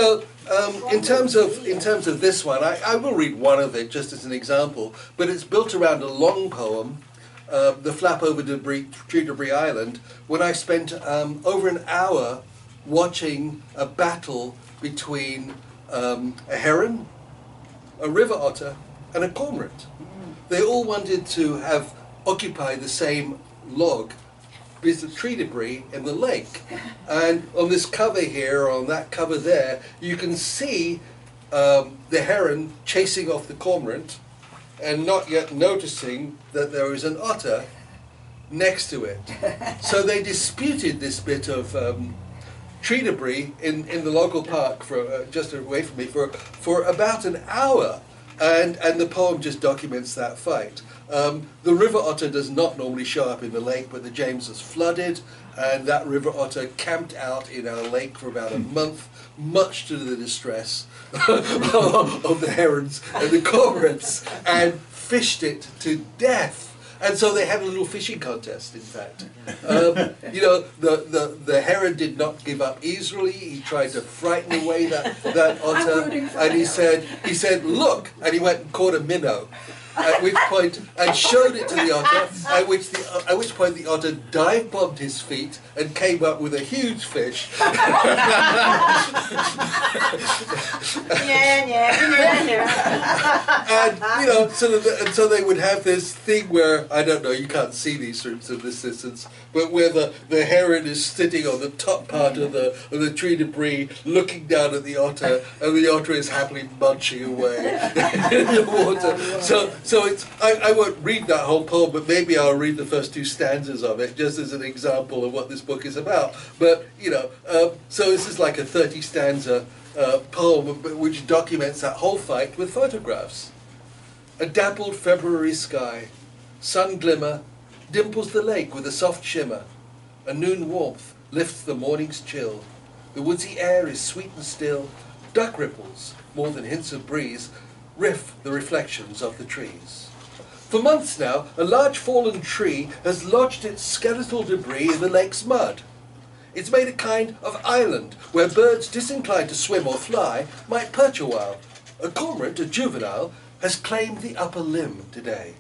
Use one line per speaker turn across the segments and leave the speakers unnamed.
So, in terms of this one, I will read one of it just as an example, but it's built around a long poem, The Flap Over Tree Debris Island, when I spent over an hour watching a battle between a heron, a river otter, and a cormorant. They all wanted to occupy the same log, piece of tree debris in the lake. And on this cover here, or on that cover there, you can see the heron chasing off the cormorant and not yet noticing that there is an otter next to it. So they disputed this bit of tree debris in the local park for just away from me for about an hour. And the poem just documents that fight. The river otter does not normally show up in the lake, but the James was flooded, and that river otter camped out in our lake for about a month, much to the distress of the herons and the cormorants, and fished it to death. And so they had a little fishing contest, in fact. You know, the heron did not give up easily. He tried to frighten away that otter, and he said, "Look!" And he went and caught a minnow. At which point, and showed it to the otter, at which point the otter dive-bombed his feet and came up with a huge fish. And you know, so they would have this thing where, I don't know, you can't see these from this distance, but where the heron is sitting on the top part of the tree debris, looking down at the otter, and the otter is happily munching away in the water. So it's, I won't read that whole poem, but maybe I'll read the first two stanzas of it, just as an example of what this book is about. But, you know, so this is like a 30-stanza poem which documents that whole fight with photographs. A dappled February sky, sun glimmer, dimples the lake with a soft shimmer. A noon warmth lifts the morning's chill. The woodsy air is sweet and still. Duck ripples, more than hints of breeze, riff the reflections of the trees. For months now, a large fallen tree has lodged its skeletal debris in the lake's mud. It's made a kind of island where birds disinclined to swim or fly might perch a while. A cormorant, a juvenile, has claimed the upper limb today.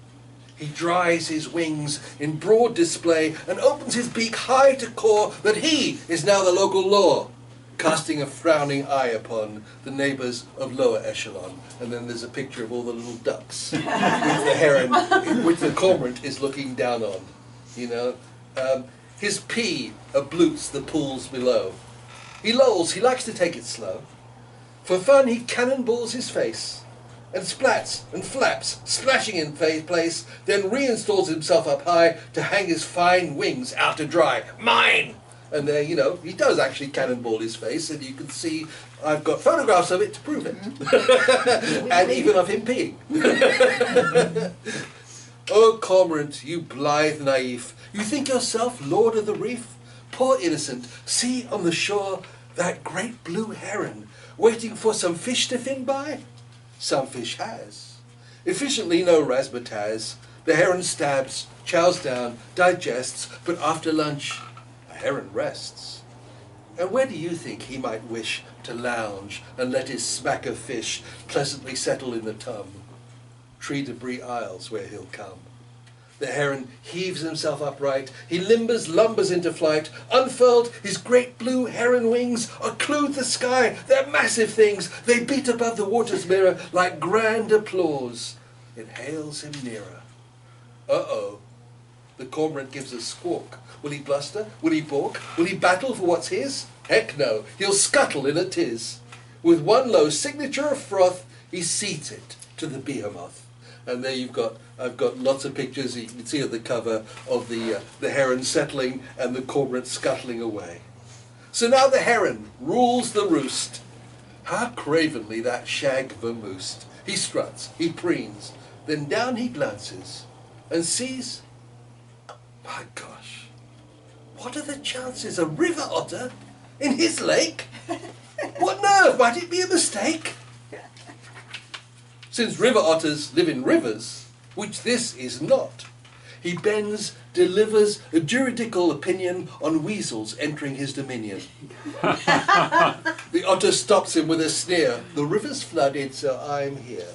He dries his wings in broad display and opens his beak high to caw that he is now the local law, casting a frowning eye upon the neighbours of lower echelon. And then there's a picture of all the little ducks with the heron, which the cormorant is looking down on. You know, his pea ablutes the pools below. He lolls, he likes to take it slow. For fun he cannonballs his face, and splats and flaps, splashing in place, then reinstalls himself up high to hang his fine wings out to dry. Mine! And there, you know, he does actually cannonball his face, and you can see, I've got photographs of it to prove it. And even of him peeing. Oh, cormorant, you blithe naif, you think yourself lord of the reef? Poor innocent, see on the shore that great blue heron, waiting for some fish to fin by? Some fish has. Efficiently no razzmatazz. The heron stabs, chows down, digests, but after lunch, heron rests. And where do you think he might wish to lounge and let his smack of fish pleasantly settle in the tum? Tree debris isles where he'll come. The heron heaves himself upright, he lumbers into flight, unfurled his great blue heron wings, occlude the sky, they're massive things, they beat above the water's mirror like grand applause. It hails him nearer. Uh-oh. The cormorant gives a squawk. Will he bluster? Will he balk? Will he battle for what's his? Heck no, he'll scuttle in a tiz. With one low signature of froth, he cedes it to the behemoth. And there I've got lots of pictures you can see at the cover of the heron settling and the cormorant scuttling away. So now the heron rules the roost. How cravenly that shag vamoosed. He struts, he preens, then down he glances and sees, my gosh, what are the chances a river otter in his lake? What nerve, might it be a mistake? Since river otters live in rivers, which this is not, he bends, delivers a juridical opinion on weasels entering his dominion. The otter stops him with a sneer. The river's flooded, so I'm here.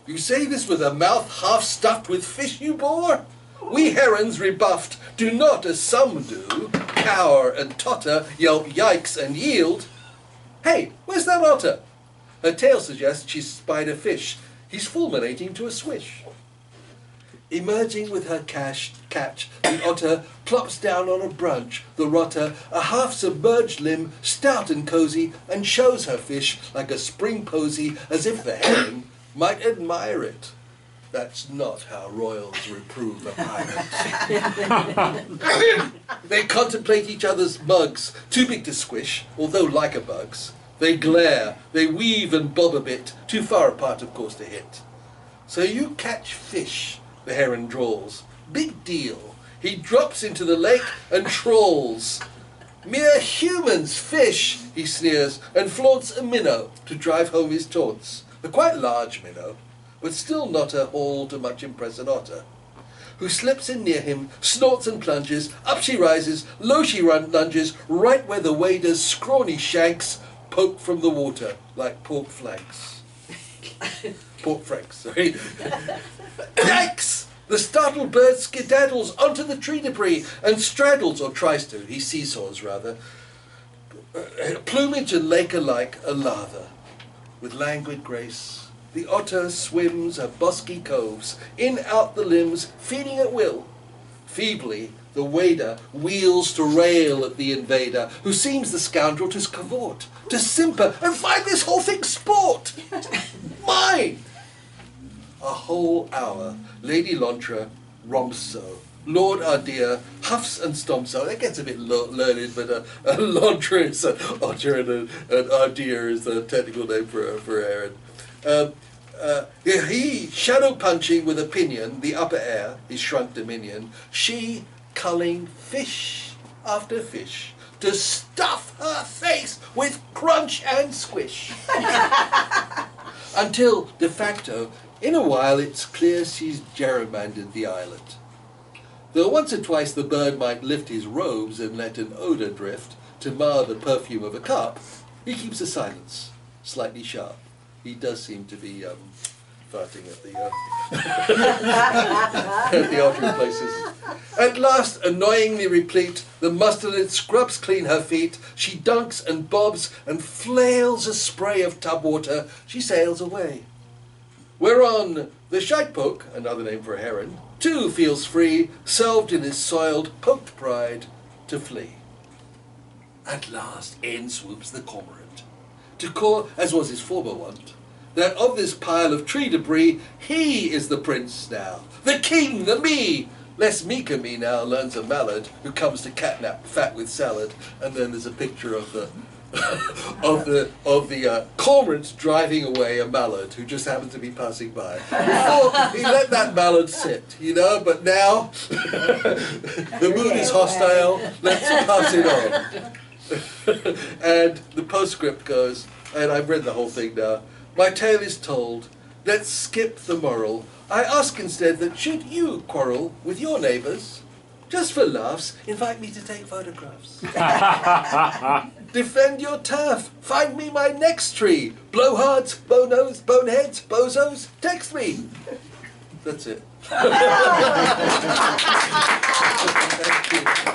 You say this with a mouth half stuffed with fish, you bore? We herons rebuffed do not, as some do, cower and totter, yelp yikes and yield. Hey, where's that otter? Her tail suggests she's spied a fish. He's fulminating to a swish. Emerging with her catch, the otter plops down on a branch, the rotter, a half-submerged limb, stout and cosy, and shows her fish like a spring posy, as if the heron might admire it. That's not how royals reprove a pirate. They contemplate each other's mugs, too big to squish, although like a bug's. They glare, they weave and bob a bit, too far apart, of course, to hit. So you catch fish, the heron drawls. Big deal. He drops into the lake and trawls. Mere humans fish, he sneers, and flaunts a minnow to drive home his taunts. A quite large minnow, but still not a haul to much impress an otter, who slips in near him, snorts and plunges, up she rises, low she lunges, right where the wader's scrawny shanks poke from the water like pork flanks. Pork franks, sorry. Yikes! The startled bird skedaddles onto the tree debris and straddles, or tries to, he seesaws rather. Plumage and lake alike a lather. With languid grace, the otter swims her bosky coves, in out the limbs, feeding at will. Feebly, the wader wheels to rail at the invader, who seems the scoundrel to cavort, to simper, and find this whole thing sport. Mine! A whole hour, Lady Lontra romps so. Lord Ardea huffs and stomps so. That gets a bit learned, but a Lontra is an otter and Ardea is the technical name for heron. He shadow punching with a pinion the upper air, his shrunk dominion. She culling fish after fish to stuff her face with crunch and squish. Until, de facto, in a while it's clear she's gerrymandered the islet. Though once or twice the bird might lift his robes and let an odour drift to mar the perfume of a cup, he keeps a silence, slightly sharp. He does seem to be farting at the altering places. At last, annoyingly replete, the mustard scrubs clean her feet. She dunks and bobs and flails a spray of tub water. She sails away. Whereon the shitepoke, another name for a heron, too feels free, salved in his soiled, poked pride, to flee. At last in swoops the cormorant, to call, as was his former wont, that of this pile of tree debris, he is the prince now, the king, the me. Less meeker me now learns a mallard who comes to catnap fat with salad, and then there's a picture of the cormorant driving away a mallard who just happened to be passing by. Before he let that mallard sit, you know, but now the mood is hostile, let's pass it on. And the postscript goes, and I've read the whole thing now, my tale is told, let's skip the moral. I ask instead that should you quarrel with your neighbours, just for laughs, invite me to take photographs. Defend your turf, find me my next tree. Blowhards, bonos, boneheads, bozos, text me. That's it. Thank you.